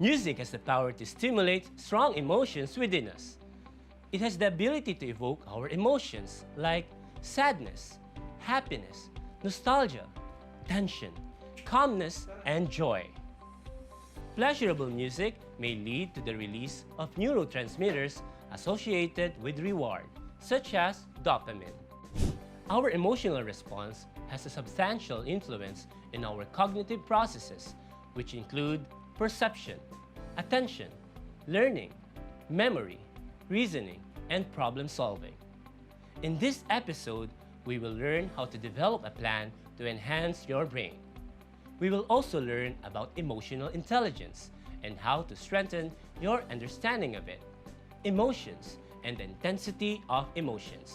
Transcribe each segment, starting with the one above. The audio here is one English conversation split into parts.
Music has the power to stimulate strong emotions within us. It has the ability to evoke our emotions like sadness, happiness, nostalgia, tension, calmness, and joy. Pleasurable music may lead to the release of neurotransmitters associated with reward, such as dopamine. Our emotional response has a substantial influence in our cognitive processes, which include perception, attention, learning, memory, reasoning, and problem solving. In this episode, we will learn how to develop a plan to enhance your brain. We will also learn about emotional intelligence and how to strengthen your understanding of it, emotions, and the intensity of emotions.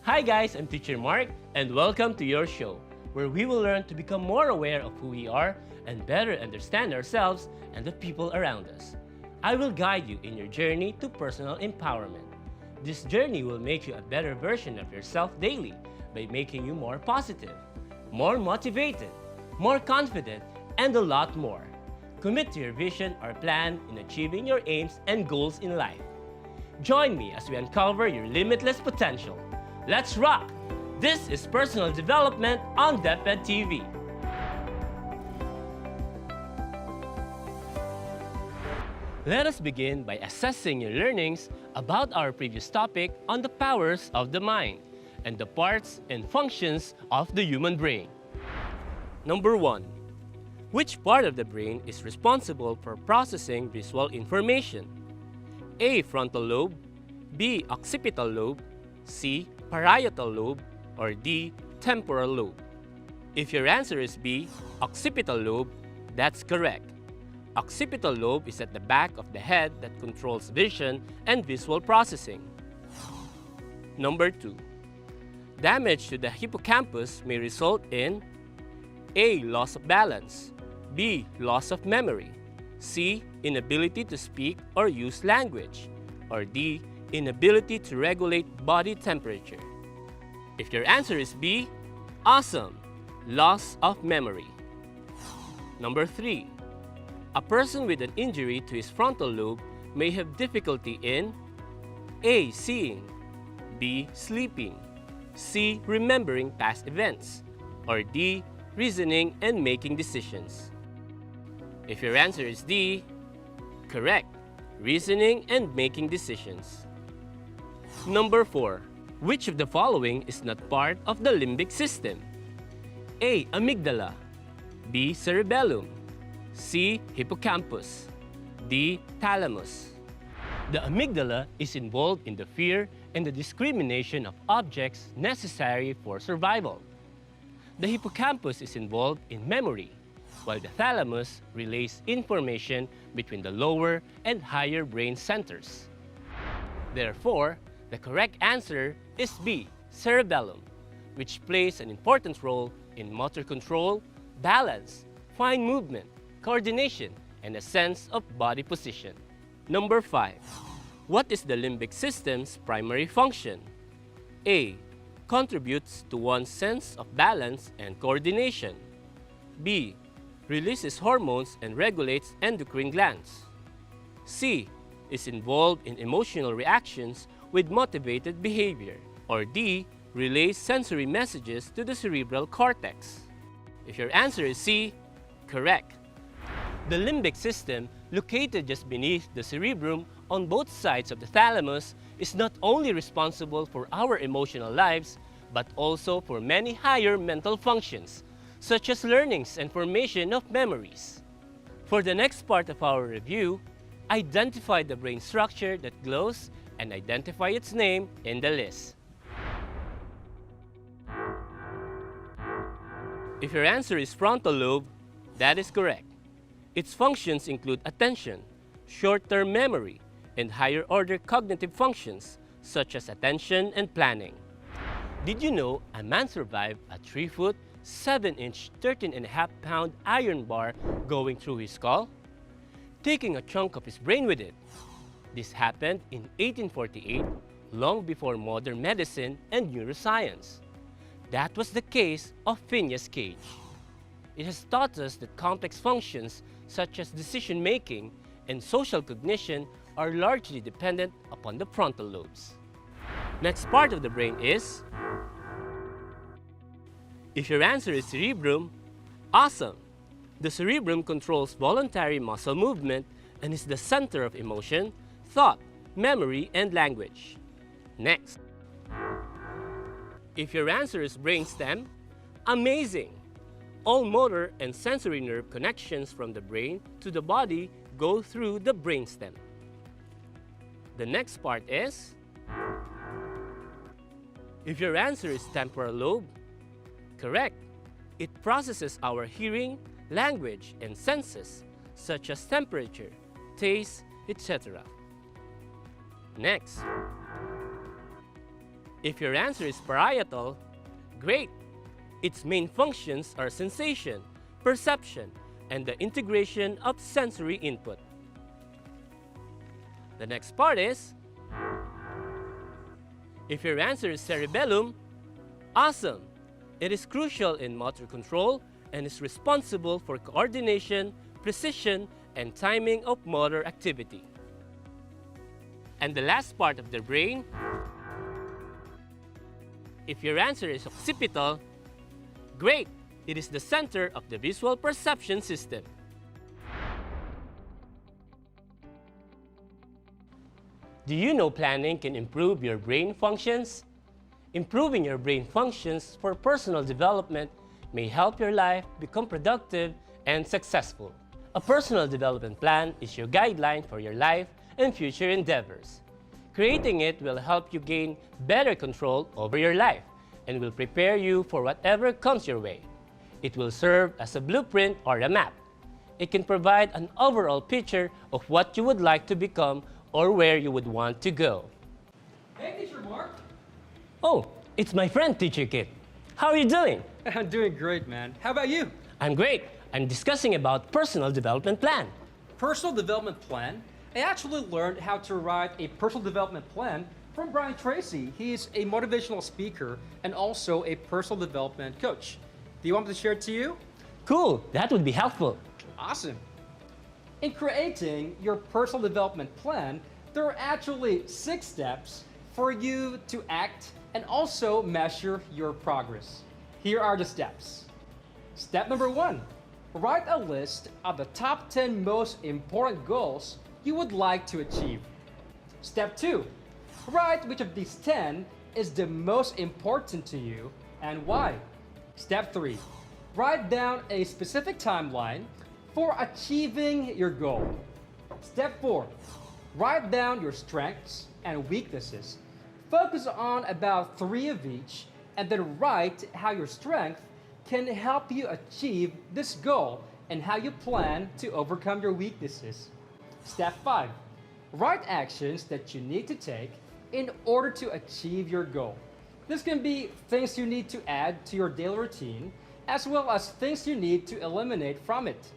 Hi guys, I'm Teacher Mark, and welcome to your show, where we will learn to become more aware of who we are and better understand ourselves and the people around us. I will guide you in your journey to personal empowerment. This journey will make you a better version of yourself daily by making you more positive, more motivated, more confident, and a lot more. Commit to your vision or plan in achieving your aims and goals in life. Join me as we uncover your limitless potential. Let's rock! This is Personal Development on DepEd TV. Let us begin by assessing your learnings about our previous topic on the powers of the mind and the parts and functions of the human brain. Number 1. Which part of the brain is responsible for processing visual information? A. Frontal lobe, B. Occipital lobe, C. Parietal lobe, or D. Temporal lobe. If your answer is B. Occipital lobe, that's correct. Occipital lobe is at the back of the head that controls vision and visual processing. Number 2. Damage to the hippocampus may result in A. Loss of balance, B. Loss of memory, C. Inability to speak or use language, or D. Inability to regulate body temperature. If your answer is B, awesome! Loss of memory. Number 3. A person with an injury to his frontal lobe may have difficulty in A. Seeing, B. Sleeping, C. Remembering past events, or D. Reasoning and making decisions. If your answer is D, correct. Reasoning and making decisions. Number 4. Which of the following is not part of the limbic system? A. Amygdala, B. Cerebellum, C. Hippocampus, D. Thalamus. The amygdala is involved in the fear and the discrimination of objects necessary for survival. The hippocampus is involved in memory, while the thalamus relays information between the lower and higher brain centers. Therefore, the correct answer is B. Cerebellum, which plays an important role in motor control, balance, fine movement, coordination, and a sense of body position. Number 5. What is the limbic system's primary function? A. Contributes to one's sense of balance and coordination. B. Releases hormones and regulates endocrine glands. C. Is involved in emotional reactions with motivated behavior. Or D. Relays sensory messages to the cerebral cortex. If your answer is C, correct. The limbic system, located just beneath the cerebrum on both sides of the thalamus, is not only responsible for our emotional lives, but also for many higher mental functions, such as learnings and formation of memories. For the next part of our review, identify the brain structure that glows and identify its name in the list. If your answer is frontal lobe, that is correct. Its functions include attention, short-term memory, and higher-order cognitive functions such as attention and planning. Did you know a man survived a 3-foot, 7-inch, 13.5-pound iron bar going through his skull, taking a chunk of his brain with it? This happened in 1848, long before modern medicine and neuroscience. That was the case of Phineas Cage. It has taught us that complex functions such as decision-making and social cognition are largely dependent upon the frontal lobes. Next part of the brain is... If your answer is cerebrum, awesome! The cerebrum controls voluntary muscle movement and is the center of emotion, thought, memory, and language. Next. If your answer is brainstem, amazing! All motor and sensory nerve connections from the brain to the body go through the brainstem. The next part is... If your answer is temporal lobe, correct. It processes our hearing, language, and senses, such as temperature, taste, etc. Next. If your answer is parietal, great! Its main functions are sensation, perception, and the integration of sensory input. The next part is... If your answer is cerebellum, awesome! It is crucial in motor control and is responsible for coordination, precision, and timing of motor activity. And the last part of the brain... If your answer is occipital, great! It is the center of the visual perception system. Do you know planning can improve your brain functions? Improving your brain functions for personal development may help your life become productive and successful. A personal development plan is your guideline for your life and future endeavors. Creating it will help you gain better control over your life and will prepare you for whatever comes your way. It will serve as a blueprint or a map. It can provide an overall picture of what you would like to become or where you would want to go. Hey, Teacher Mark. Oh, it's my friend, Teacher Kit. How are you doing? I'm doing great, man. How about you? I'm great. I'm discussing about personal development plan. Personal development plan? I actually learned how to write a personal development plan from Brian Tracy. He's a motivational speaker and also a personal development coach. Do you want me to share it to you? Cool, that would be helpful. Awesome. In creating your personal development plan, there are actually 6 steps for you to act and also measure your progress. Here are the steps. Step number 1, write a list of the top 10 most important goals you would like to achieve. Step 2, write which of these 10 is the most important to you and why. Step 3, write down a specific timeline for achieving your goal. Step 4, write down your strengths and weaknesses. Focus on about 3 of each and then write how your strength can help you achieve this goal and how you plan to overcome your weaknesses. Step 5, write actions that you need to take in order to achieve your goal. This can be things you need to add to your daily routine as well as things you need to eliminate from it.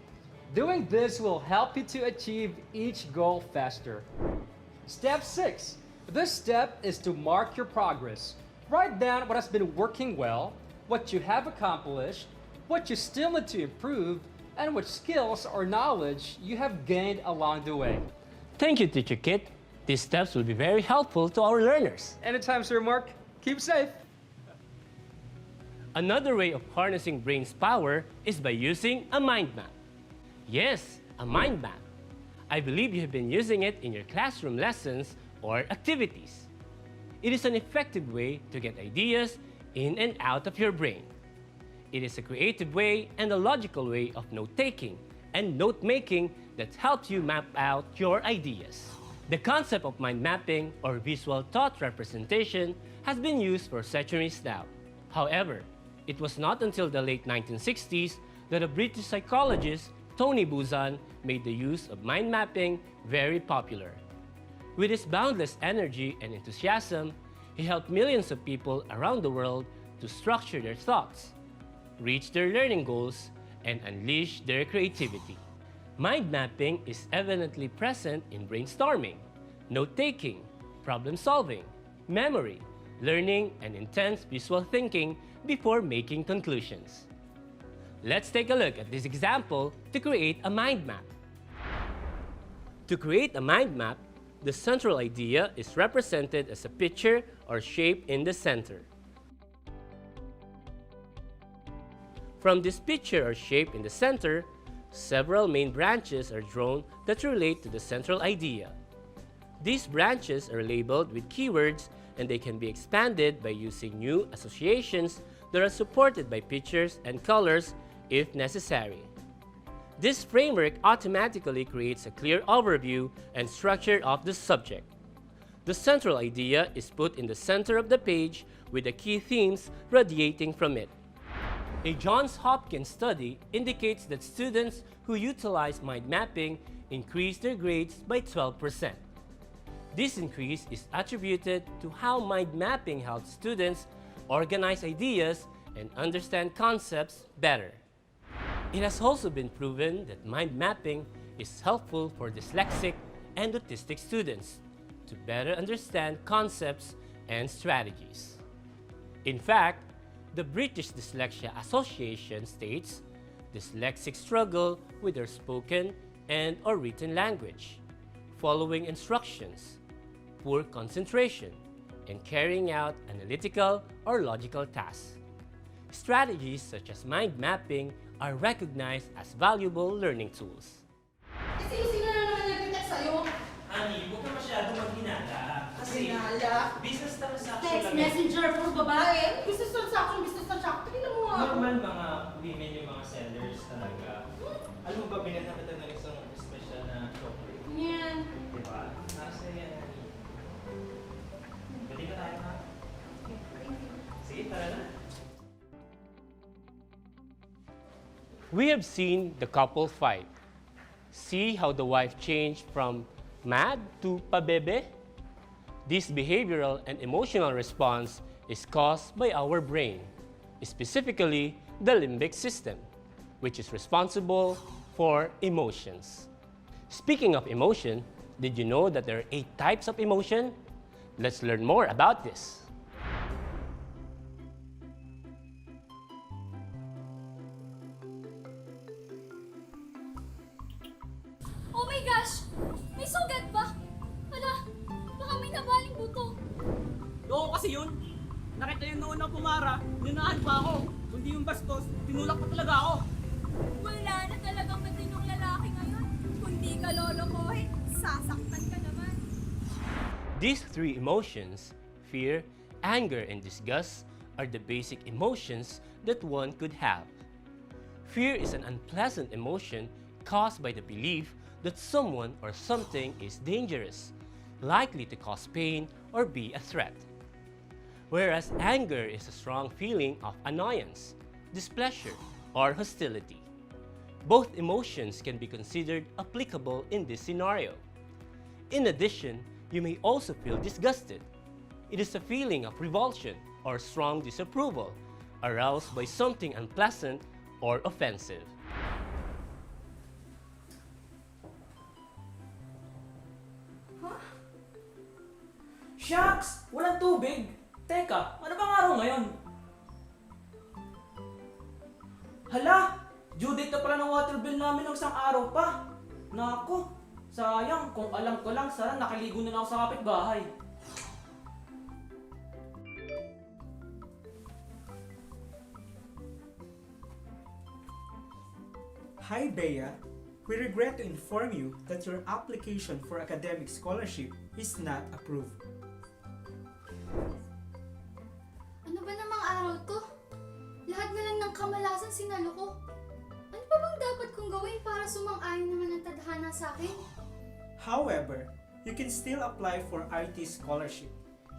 Doing this will help you to achieve each goal faster. Step 6. This step is to mark your progress. Write down what has been working well, what you have accomplished, what you still need to improve, and what skills or knowledge you have gained along the way. Thank you, Teacher Kit. These steps will be very helpful to our learners. Anytime, Sir Mark. Keep safe. Another way of harnessing brain's power is by using a mind map. Yes, a mind map. I believe you have been using it in your classroom lessons or activities. It is an effective way to get ideas in and out of your brain. It is a creative way and a logical way of note-taking and note-making that helps you map out your ideas. The concept of mind mapping or visual thought representation has been used for centuries now. However, it was not until the late 1960s that a British psychologist, Tony Buzan, made the use of mind mapping very popular. With his boundless energy and enthusiasm, he helped millions of people around the world to structure their thoughts, reach their learning goals, and unleash their creativity. Mind mapping is evidently present in brainstorming, note-taking, problem-solving, memory, learning, and intense visual thinking before making conclusions. Let's take a look at this example to create a mind map. To create a mind map, the central idea is represented as a picture or shape in the center. From this picture or shape in the center, several main branches are drawn that relate to the central idea. These branches are labeled with keywords and they can be expanded by using new associations that are supported by pictures and colors if necessary. This framework automatically creates a clear overview and structure of the subject. The central idea is put in the center of the page with the key themes radiating from it. A Johns Hopkins study indicates that students who utilize mind mapping increase their grades by 12%. This increase is attributed to how mind mapping helps students organize ideas and understand concepts better. It has also been proven that mind mapping is helpful for dyslexic and autistic students to better understand concepts and strategies. In fact, the British Dyslexia Association states dyslexics struggle with their spoken and/or written language, following instructions, poor concentration, and carrying out analytical or logical tasks. Strategies such as mind mapping are recognized as valuable learning tools. Sino na naman nag-text sa'yo? Honey, huwag ka masyadong maghinala. Kasi Hinala? business transaction Text lang. messenger, puro babae. Business transaction. Tingnan mo nga. Normal mga women yung mga sellers talaga. Alam mo ba, binenta kita ng isang special na chocolate? Yan. Diba? Nasa yan, honey. Pwede ka tayo, ha? Sige, tara na. We have seen the couple fight. See how the wife changed from mad to pabebe? This behavioral and emotional response is caused by our brain, specifically the limbic system, which is responsible for emotions. Speaking of emotion, did you know that there are 8 types of emotion? Let's learn more about this. Oh my gosh! May sugat ba? Hala, baka may nabaling buto. Oo kasi yun. Nakita yung noon na pumara, ninahan pa ako. Kundi yung bastos, tinulak pa talaga ako. Wala na talagang matinong lalaki ngayon. Kung di ka lolokohin, sasaktan ka naman. These 3 emotions, fear, anger, and disgust, are the basic emotions that one could have. Fear is an unpleasant emotion caused by the belief that someone or something is dangerous, likely to cause pain or be a threat. Whereas anger is a strong feeling of annoyance, displeasure, or hostility. Both emotions can be considered applicable in this scenario. In addition, you may also feel disgusted. It is a feeling of revulsion or strong disapproval aroused by something unpleasant or offensive. Shucks! Walang tubig! Teka, ano bang araw ngayon? Hala! Due date na pala ng water bill namin ng isang araw pa. Nako, sayang. Kung alam ko lang, sana nakaligo na lang ako sa kapitbahay. Hi Bea, we regret to inform you that your application for academic scholarship is not approved. Ano ba namang araw to? Lahat na lang ng kamalasan sinalo ko. Ano pa bang dapat kong gawin para sumang-ayon naman ng tadhana sa akin? However, you can still apply for RT scholarship.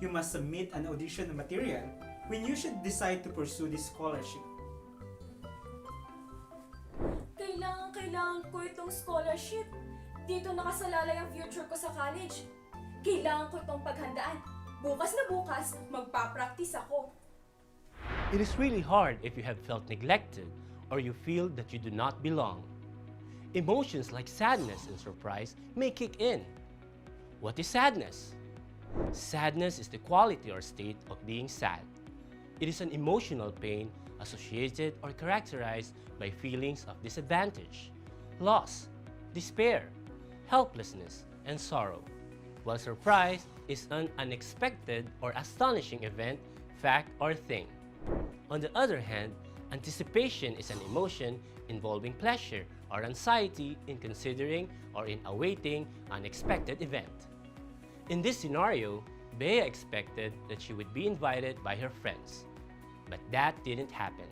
You must submit an audition material when you should decide to pursue this scholarship. Kailangan ko itong scholarship. Dito nakasalalay ang future ko sa college. Kailangan ko itong paghandaan. Bukas na bukas, magpa-practice ako. It is really hard if you have felt neglected or you feel that you do not belong. Emotions like sadness and surprise may kick in. What is sadness? Sadness is the quality or state of being sad. It is an emotional pain associated or characterized by feelings of disadvantage, loss, despair, helplessness, and sorrow, while surprise is an unexpected or astonishing event, fact, or thing. On the other hand, anticipation is an emotion involving pleasure or anxiety in considering or in awaiting an expected event. In this scenario, Bea expected that she would be invited by her friends, but that didn't happen.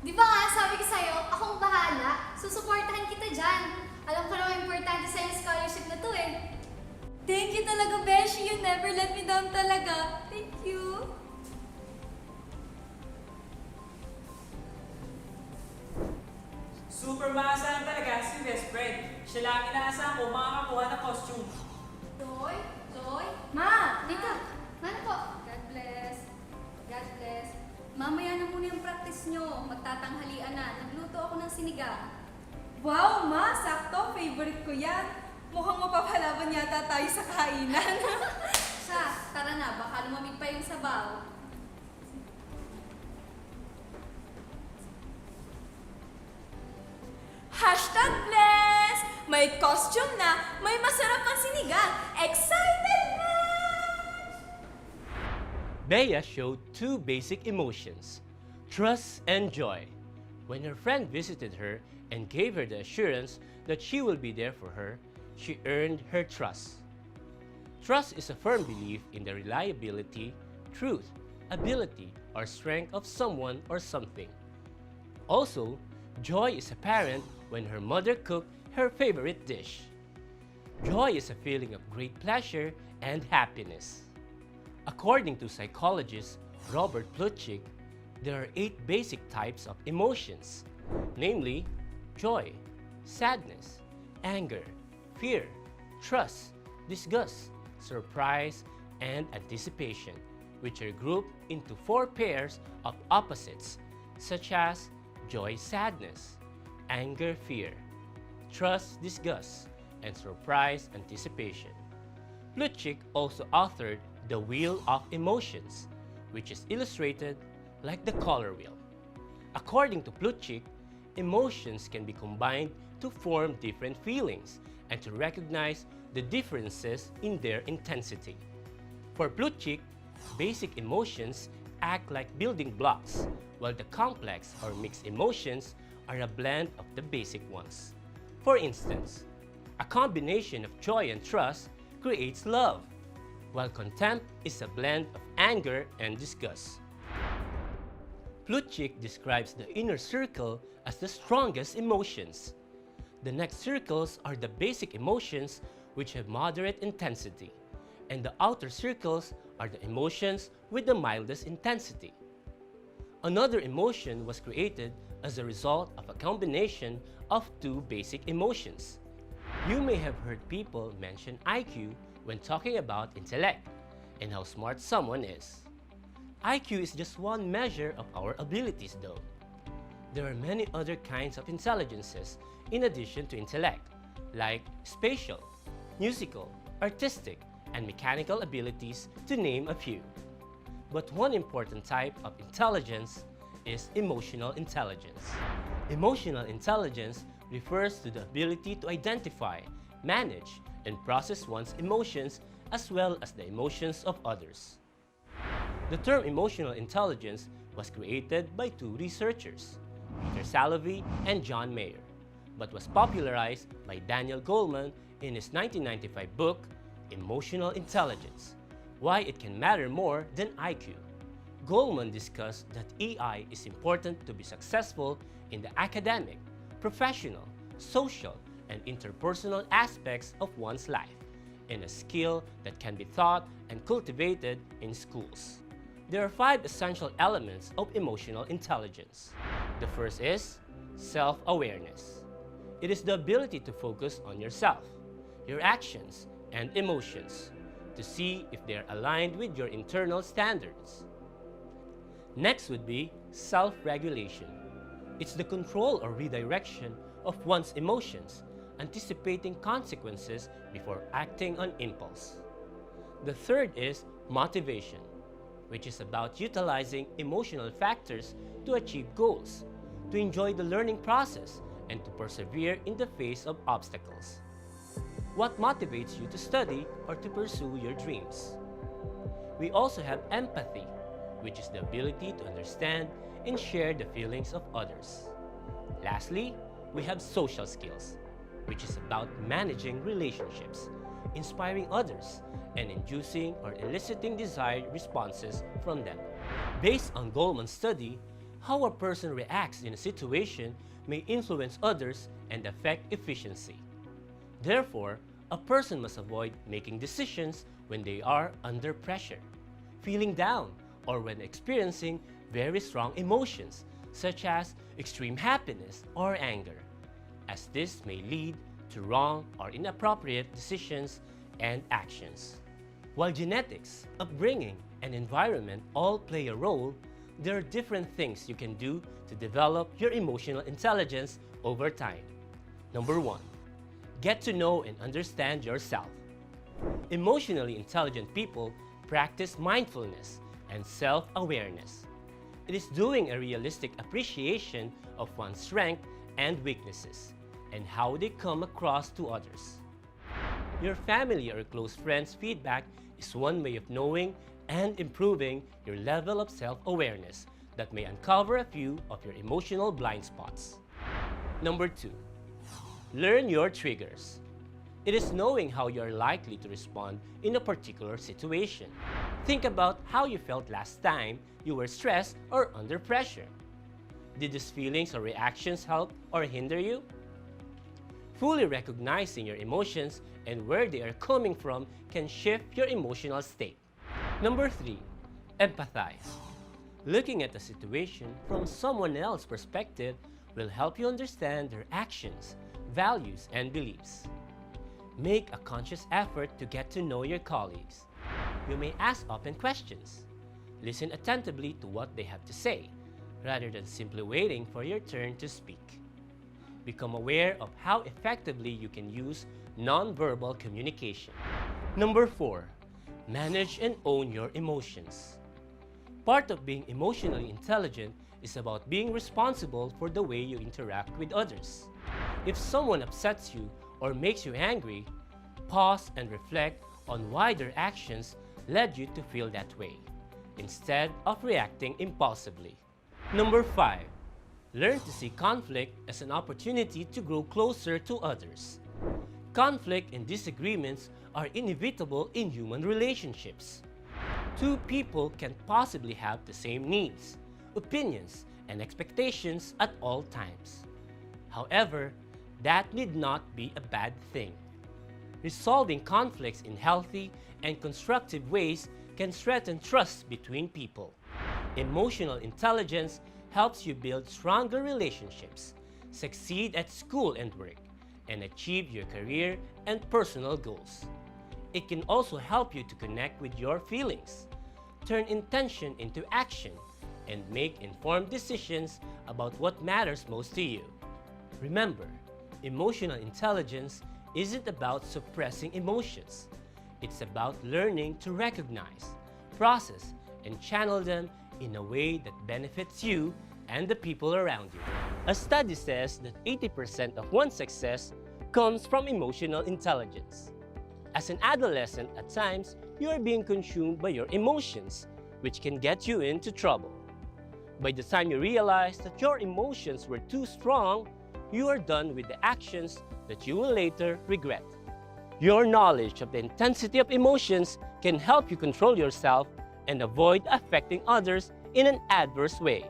Di ba nga, sabi ko sa'yo, akong bahala. Susuportahan kita dyan. Alam ko naman importante sa'yo yung scholarship na to eh. Thank you talaga, Beshi. You never let me down talaga. Thank you. Super maasahan talaga si best friend. Siya lang inaasahan ko makakakuha ng costume. Joy? Joy? Ma! Dika! Ano po? God bless. God bless. Mamaya na muna yung practice nyo. Magtatanghalian na. Nagluto ako ng sinigang. Wow, Ma! Sakto. Favorite ko yan. Mukhang mapapalaban yata tayo sa kainan. Siya, tara na. Baka lumamig pa yung sabaw. #bless! May costume na, may masarap ang sinigang. Excited na! Bea showed two basic emotions, trust and joy. When her friend visited her and gave her the assurance that she will be there for her, she earned her trust. Trust is a firm belief in the reliability, truth, ability, or strength of someone or something. Also, joy is apparent when her mother cooked her favorite dish. Joy is a feeling of great pleasure and happiness. According to psychologist Robert Plutchik, there are 8 basic types of emotions, namely joy, sadness, anger, fear, trust, disgust, surprise, and anticipation, which are grouped into 4 pairs of opposites, such as joy, sadness, anger, fear, trust, disgust, and surprise, anticipation. Plutchik also authored The Wheel of Emotions, which is illustrated like the color wheel. According to Plutchik, emotions can be combined to form different feelings and to recognize the differences in their intensity. For Plutchik, basic emotions act like building blocks, while the complex or mixed emotions are a blend of the basic ones. For instance, a combination of joy and trust creates love, while contempt is a blend of anger and disgust. Plutchik describes the inner circle as the strongest emotions. The next circles are the basic emotions which have moderate intensity, and the outer circles are the emotions with the mildest intensity. Another emotion was created as a result of a combination of 2 basic emotions. You may have heard people mention IQ when talking about intellect and how smart someone is. IQ is just one measure of our abilities though. There are many other kinds of intelligences in addition to intellect, like spatial, musical, artistic, and mechanical abilities, to name a few. But one important type of intelligence is emotional intelligence. Emotional intelligence refers to the ability to identify, manage, and process one's emotions as well as the emotions of others. The term emotional intelligence was created by 2 researchers, Peter Salovey and John Mayer, but was popularized by Daniel Goleman in his 1995 book, Emotional Intelligence: Why It Can Matter More Than IQ. Goleman discussed that EI is important to be successful in the academic, professional, social, and interpersonal aspects of one's life, and a skill that can be taught and cultivated in schools. There are 5 essential elements of emotional intelligence. The first is self-awareness. It is the ability to focus on yourself, your actions, and emotions to see if they are aligned with your internal standards. Next would be self-regulation. It's the control or redirection of one's emotions, anticipating consequences before acting on impulse. The third is motivation, which is about utilizing emotional factors to achieve goals, to enjoy the learning process, and to persevere in the face of obstacles. What motivates you to study or to pursue your dreams? We also have empathy, which is the ability to understand and share the feelings of others. Lastly, we have social skills, which is about managing relationships, inspiring others, and inducing or eliciting desired responses from them. Based on Goldman's study, how a person reacts in a situation may influence others and affect efficiency. Therefore, a person must avoid making decisions when they are under pressure, feeling down, or when experiencing very strong emotions, such as extreme happiness or anger, as this may lead to wrong or inappropriate decisions and actions. While genetics, upbringing, and environment all play a role, there are different things you can do to develop your emotional intelligence over time. Number 1. Get to know and understand yourself. Emotionally intelligent people practice mindfulness and self-awareness. It is doing a realistic appreciation of one's strengths and weaknesses, and how they come across to others. Your family or close friends' feedback is one way of knowing and improving your level of self-awareness that may uncover a few of your emotional blind spots. Number 2. Learn your triggers. It is knowing how you are likely to respond in a particular situation. Think about how you felt last time you were stressed or under pressure. Did these feelings or reactions help or hinder you? Fully recognizing your emotions and where they are coming from can shift your emotional state. Number 3. Empathize. Looking at a situation from someone else's perspective will help you understand their actions, values, and beliefs. Make a conscious effort to get to know your colleagues. You may ask open questions. Listen attentively to what they have to say, rather than simply waiting for your turn to speak. Become aware of how effectively you can use non-verbal communication. Number 4. Manage and own your emotions. Part of being emotionally intelligent is about being responsible for the way you interact with others. If someone upsets you or makes you angry, pause and reflect on why their actions led you to feel that way, instead of reacting impulsively. Number 5. Learn to see conflict as an opportunity to grow closer to others. Conflict and disagreements are inevitable in human relationships. Two people can possibly have the same needs, opinions, and expectations at all times. However, that need not be a bad thing. Resolving conflicts in healthy and constructive ways can strengthen trust between people. Emotional intelligence helps you build stronger relationships, succeed at school and work, and achieve your career and personal goals. It can also help you to connect with your feelings, turn intention into action, and make informed decisions about what matters most to you. Remember, emotional intelligence isn't about suppressing emotions. It's about learning to recognize, process, and channel them in a way that benefits you and the people around you. A study says that 80% of one's success comes from emotional intelligence. As an adolescent, at times, you are being consumed by your emotions, which can get you into trouble. By the time you realize that your emotions were too strong, you are done with the actions that you will later regret. Your knowledge of the intensity of emotions can help you control yourself and avoid affecting others in an adverse way.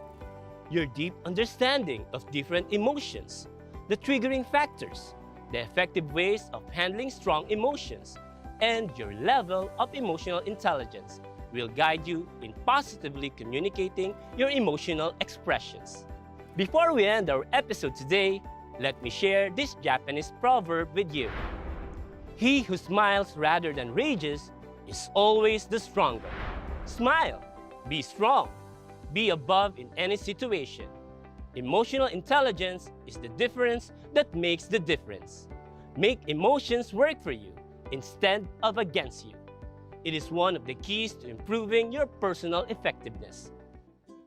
Your deep understanding of different emotions, the triggering factors, the effective ways of handling strong emotions, and your level of emotional intelligence will guide you in positively communicating your emotional expressions. Before we end our episode today, let me share this Japanese proverb with you. He who smiles rather than rages is always the stronger. Smile, be strong, be above in any situation. Emotional intelligence is the difference that makes the difference. Make emotions work for you instead of against you. It is one of the keys to improving your personal effectiveness.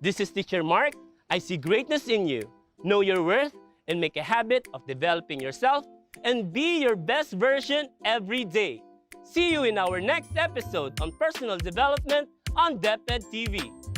This is Teacher Mark. I see greatness in you. Know your worth and make a habit of developing yourself and be your best version every day. See you in our next episode on personal development on DepEd TV.